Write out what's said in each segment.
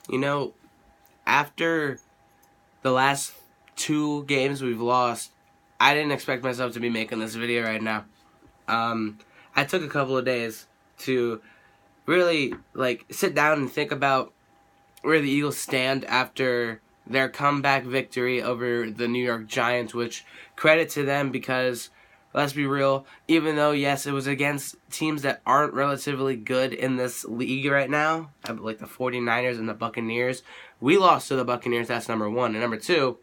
You know, after the last two games we've lost, I didn't expect myself to be making this video right now. I took a couple of days to really sit down and think about where the Eagles stand after their comeback victory over the New York Giants, which credit to them because, let's be real, even though, yes, it was against teams that aren't relatively good in this league right now, like the 49ers and the Buccaneers, we lost to the Buccaneers, that's number one. And number two,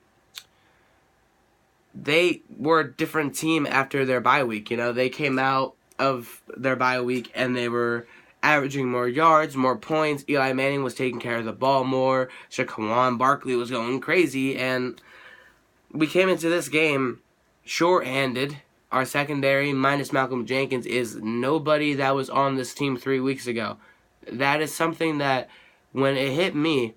they were a different team after their bye week. You know, they came out of their bye week and they were averaging more yards, more points. Eli Manning was taking care of the ball more. Saquon Barkley was going crazy. And we came into this game short-handed. Our secondary, minus Malcolm Jenkins, is nobody that was on this team 3 weeks ago. That is something that, when it hit me,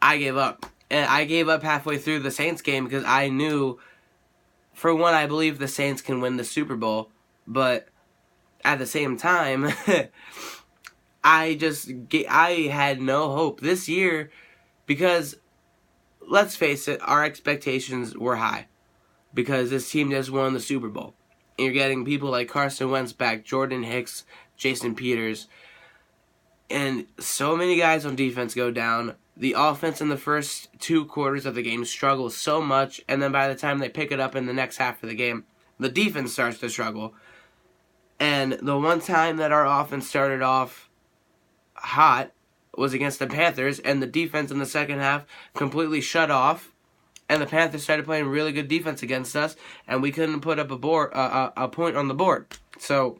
I gave up. And I gave up halfway through the Saints game because I knew, for one, I believe the Saints can win the Super Bowl. But at the same time, I had no hope this year because, let's face it, our expectations were high because this team just won the Super Bowl. And you're getting people like Carson Wentz back, Jordan Hicks, Jason Peters, and so many guys on defense go down. The offense in the first 2 quarters of the game struggles so much, and then by the time they pick it up in the next half of the game, the defense starts to struggle. And the one time that our offense started off hot was against the Panthers, and the defense in the second half completely shut off, and the Panthers started playing really good defense against us, and we couldn't put up a point on the board. So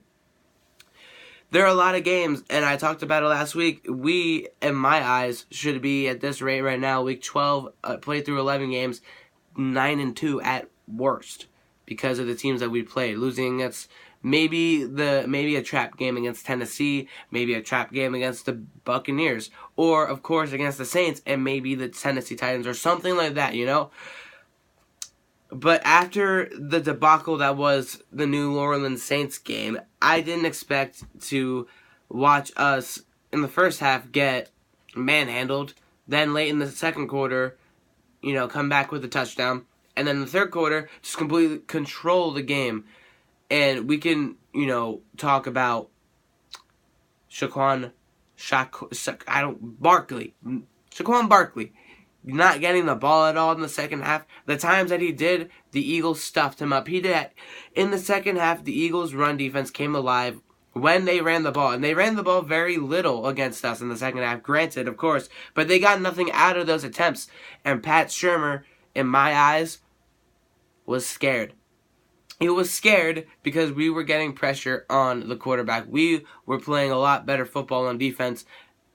there are a lot of games, and I talked about it last week. We, in my eyes, should be at this rate right now, week 12, played through 11 games, 9-2 at worst, because of the teams that we played. Losing against maybe a trap game against Tennessee, maybe a trap game against the Buccaneers, or of course against the Saints, and maybe the Tennessee Titans, or something like that, you know? But after the debacle that was the New Orleans Saints game, I didn't expect to watch us in the first half get manhandled, then late in the second quarter, come back with a touchdown, and then the third quarter, just completely control the game. And we can, talk about Saquon Barkley not getting the ball at all in the second half. The times that he did, the Eagles stuffed him up. He did. In the second half, the Eagles' run defense came alive when they ran the ball. And they ran the ball very little against us in the second half, granted, of course. But they got nothing out of those attempts. And Pat Shurmur, in my eyes, was scared. He was scared because we were getting pressure on the quarterback. We were playing a lot better football on defense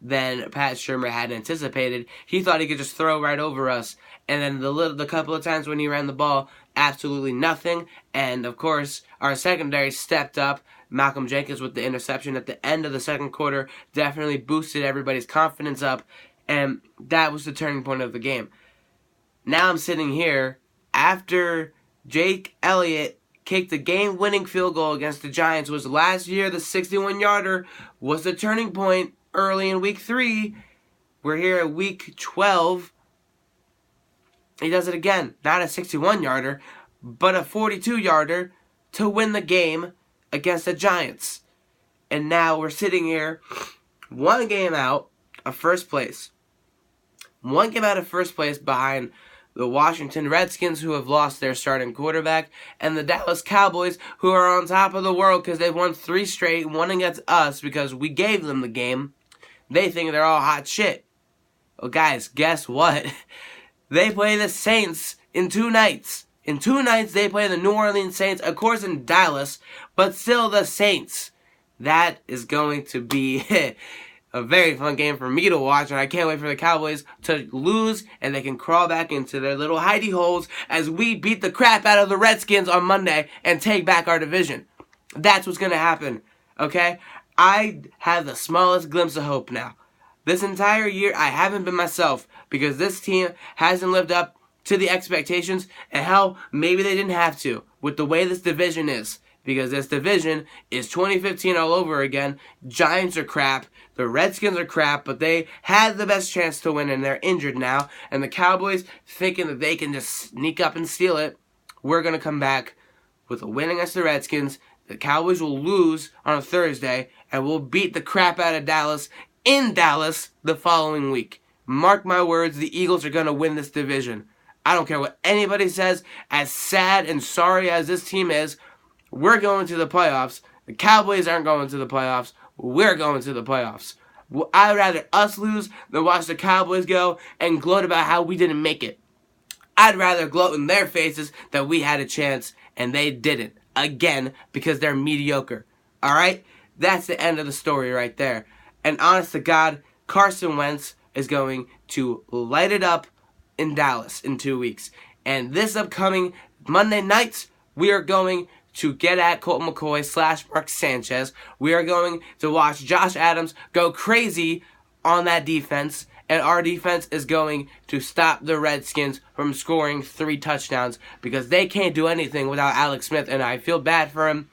than Pat Shurmur had anticipated. He thought he could just throw right over us. And then the couple of times when he ran the ball, absolutely nothing. And, of course, our secondary stepped up. Malcolm Jenkins with the interception at the end of the second quarter definitely boosted everybody's confidence up. And that was the turning point of the game. Now I'm sitting here after Jake Elliott kicked the game-winning field goal against the Giants. Was last year the 61-yarder was the turning point early in week 3. We're here at week 12. He does it again. Not a 61-yarder, but a 42-yarder to win the game against the Giants. And now we're sitting here one game out of first place. One game out of first place behind the Washington Redskins, who have lost their starting quarterback, and the Dallas Cowboys, who are on top of the world because they've won 3 straight, one against us because we gave them the game. They think they're all hot shit. Well, guys, guess what? They play the Saints in 2 nights. In 2 nights, they play the New Orleans Saints, of course in Dallas, but still the Saints. That is going to be a very fun game for me to watch, and I can't wait for the Cowboys to lose, and they can crawl back into their little hidey holes as we beat the crap out of the Redskins on Monday and take back our division. That's what's going to happen, okay? I have the smallest glimpse of hope now. This entire year, I haven't been myself because this team hasn't lived up to the expectations, and hell, maybe they didn't have to with the way this division is. because this division is 2015 all over again. Giants are crap. The Redskins are crap, but they had the best chance to win, and they're injured now. And the Cowboys, thinking that they can just sneak up and steal it, we're going to come back with a win against the Redskins. The Cowboys will lose on a Thursday, and we'll beat the crap out of Dallas in Dallas the following week. Mark my words, the Eagles are going to win this division. I don't care what anybody says. As sad and sorry as this team is, we're going to the playoffs. The Cowboys aren't going to the playoffs. We're going to the playoffs. I'd rather us lose than watch the Cowboys go and gloat about how we didn't make it. I'd rather gloat in their faces that we had a chance and they didn't. Again, because they're mediocre. Alright? That's the end of the story right there. And honest to God, Carson Wentz is going to light it up in Dallas in 2 weeks. And this upcoming Monday nights, we are going to get at Colt McCoy / Mark Sanchez. We are going to watch Josh Adams go crazy on that defense. And our defense is going to stop the Redskins from scoring 3 touchdowns because they can't do anything without Alex Smith. And I feel bad for him,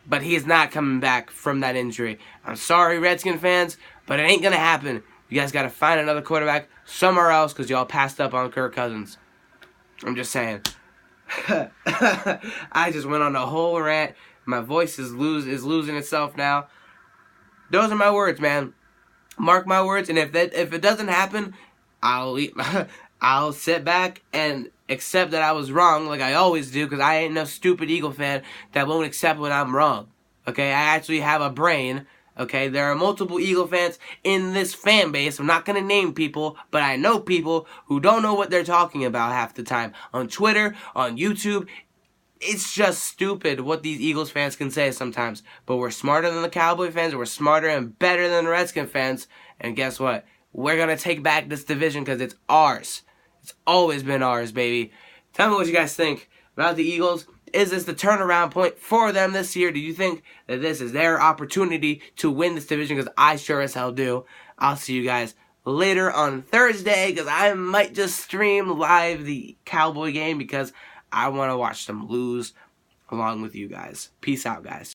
but he is not coming back from that injury. I'm sorry, Redskin fans, but it ain't going to happen. You guys got to find another quarterback somewhere else because y'all passed up on Kirk Cousins. I'm just saying. I just went on a whole rant. My voice is losing itself now. Those are my words, man. Mark my words, and if it doesn't happen, I'll sit back and accept that I was wrong, like I always do, because I ain't no stupid Eagle fan that won't accept when I'm wrong. Okay, I actually have a brain. Okay, there are multiple Eagle fans in this fan base. I'm not gonna name people, but I know people who don't know what they're talking about half the time on Twitter, on YouTube. It's just stupid what these Eagles fans can say sometimes. But we're smarter than the Cowboy fans. We're smarter and better than the Redskin fans. And guess what? We're going to take back this division because it's ours. It's always been ours, baby. Tell me what you guys think about the Eagles. Is this the turnaround point for them this year? Do you think that this is their opportunity to win this division? Because I sure as hell do. I'll see you guys later on Thursday because I might just stream live the Cowboy game because I want to watch them lose along with you guys. Peace out, guys.